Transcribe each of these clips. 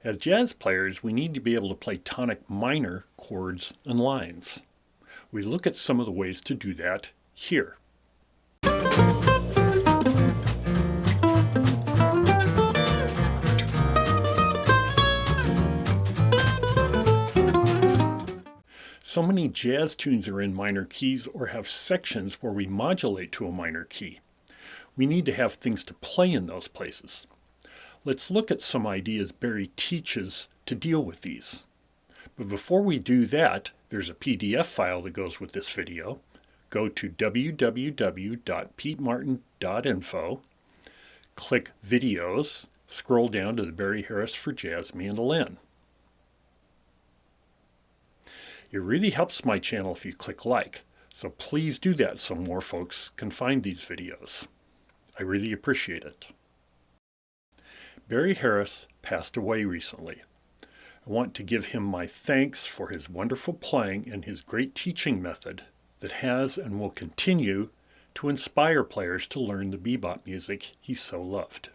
As jazz players, we need to be able to play tonic minor chords and lines. We look at some of the ways to do that here. So many jazz tunes are in minor keys or have sections where we modulate to a minor key. We need to have things to play in those places. Let's look at some ideas Barry teaches to deal with these. But before we do that, there's a PDF file that goes with this video. Go to www.petemartin.info, click Videos, scroll down to the Barry Harris for Jazz Mandolin. It really helps my channel if you click like, so please do that so more folks can find these videos. I really appreciate it. Barry Harris passed away recently. I want to give him my thanks for his wonderful playing and his great teaching method that has and will continue to inspire players to learn the bebop music he so loved.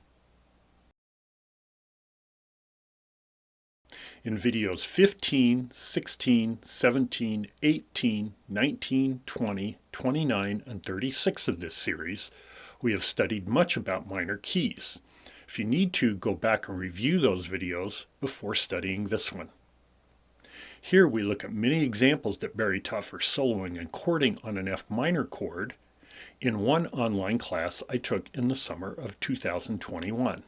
In videos 15, 16, 17, 18, 19, 20, 29, and 36 of this series, we have studied much about minor keys. If you need to, go back and review those videos before studying this one. Here we look at many examples that Barry taught for soloing and chording on an F minor chord in one online class I took in the summer of 2021.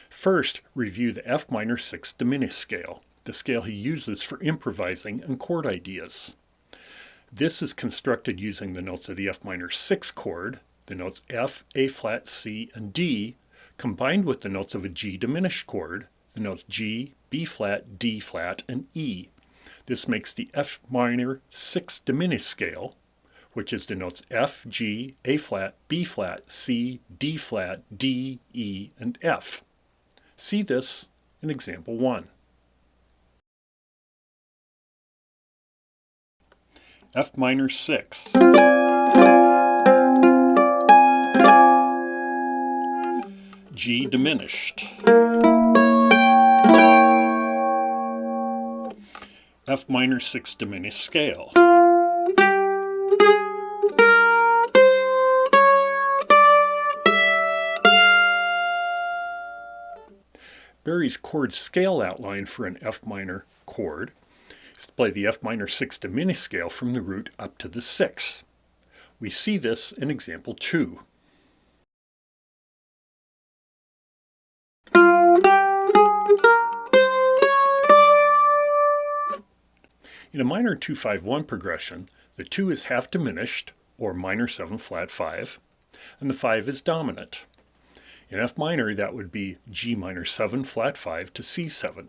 First, review the F minor 6 diminished scale, the scale he uses for improvising and chord ideas. This is constructed using the notes of the F minor 6 chord, the notes F, A flat, C, and D, combined with the notes of a G diminished chord, the notes G, B flat, D flat, and E. This makes the F minor 6 diminished scale, which is the notes F, G, A flat, B flat, C, D flat, D, E, and F. See this in example 1. F minor 6. G diminished. F minor 6 diminished scale. Barry's chord scale outline for an F minor chord is to play the F minor 6 diminished scale from the root up to the 6th. We see this in example 2. In a minor 2-5-1 progression, the 2 is half diminished, or minor 7 flat 5, and the 5 is dominant. In F minor, that would be G minor 7 flat 5 to C7.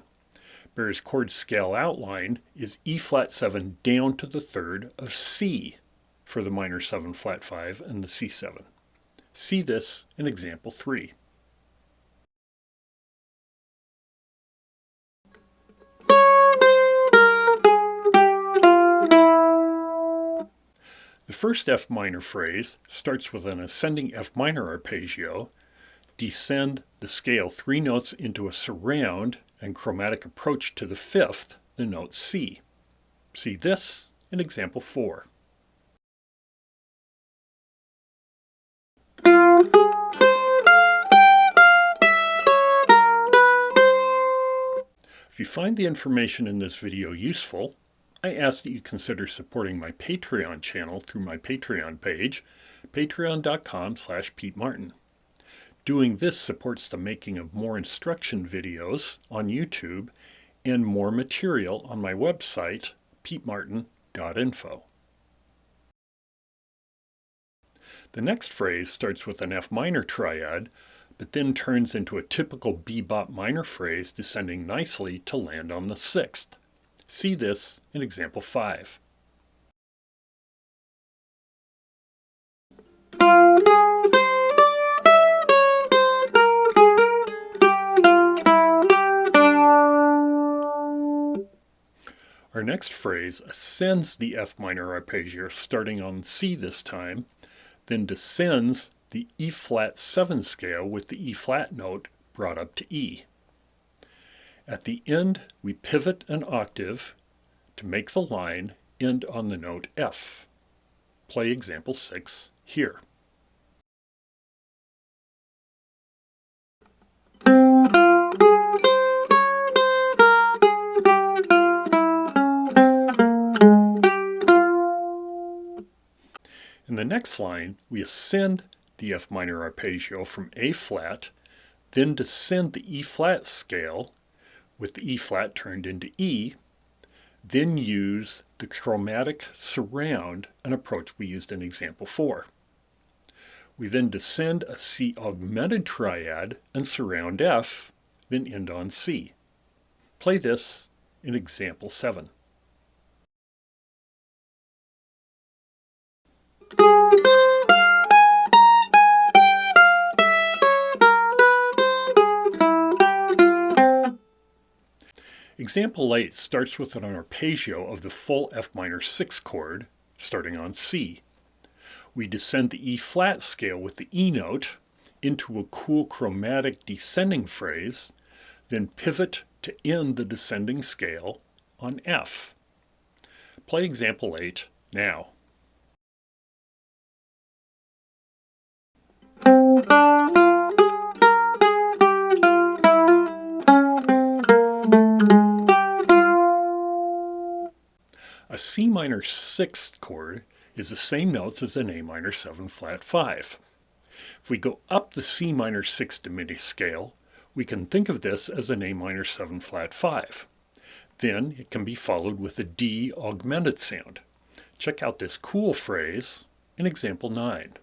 Barry's chord scale outline is E flat 7 down to the 3rd of C for the minor 7 flat 5 and the C7. See this in example 3. The first F minor phrase starts with an ascending F minor arpeggio, descend the scale 3 notes into a surround and chromatic approach to the 5th, the note C. See this in example 4. If you find the information in this video useful, I ask that you consider supporting my Patreon channel through my Patreon page, patreon.com/PeteMartin. Doing this supports the making of more instruction videos on YouTube and more material on my website, petemartin.info. The next phrase starts with an F minor triad, but then turns into a typical bebop minor phrase descending nicely to land on the 6th. See this in example 5. Our next phrase ascends the F minor arpeggio starting on C this time, then descends the E flat 7 scale with the E flat note brought up to E. At the end, we pivot an octave to make the line end on the note F. Play example 6 here. In the next line, we ascend the F minor arpeggio from A flat, then descend the E flat scale with the E flat turned into E, then use the chromatic surround, an approach we used in example 4. We then descend a C augmented triad and surround F, then end on C. Play this in example 7. Example 8 starts with an arpeggio of the full F minor 6 chord, starting on C. We descend the E flat scale with the E note into a cool chromatic descending phrase, then pivot to end the descending scale on F. Play example 8 now. A C minor 6th chord is the same notes as an A minor 7 flat 5. If we go up the C minor 6 diminished scale, we can think of this as an A minor 7 flat 5. Then it can be followed with a D augmented sound. Check out this cool phrase in example 9.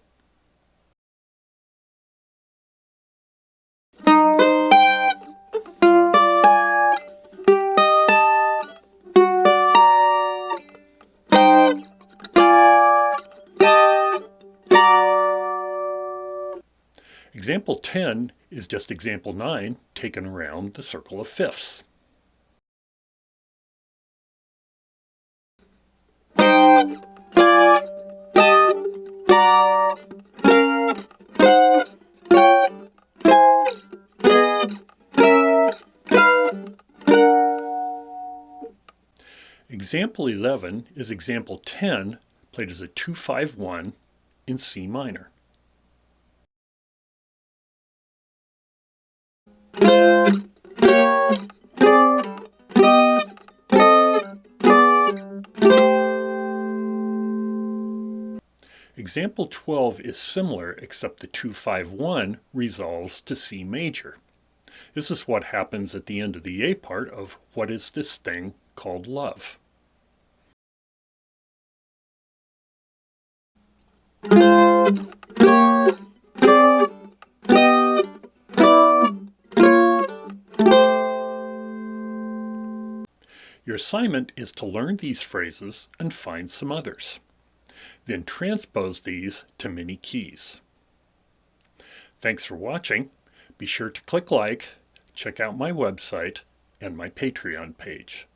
Example 10 is just example 9 taken around the circle of fifths. Example 11 is example 10 played as a 2-5-1 in C minor. Example 12 is similar, except the 2-5-1 resolves to C major. This is what happens at the end of the A part of What Is This Thing Called Love? Your assignment is to learn these phrases and find some others. Then transpose these to mini keys. Thanks for watching. Be sure to click like, check out my website, and my Patreon page.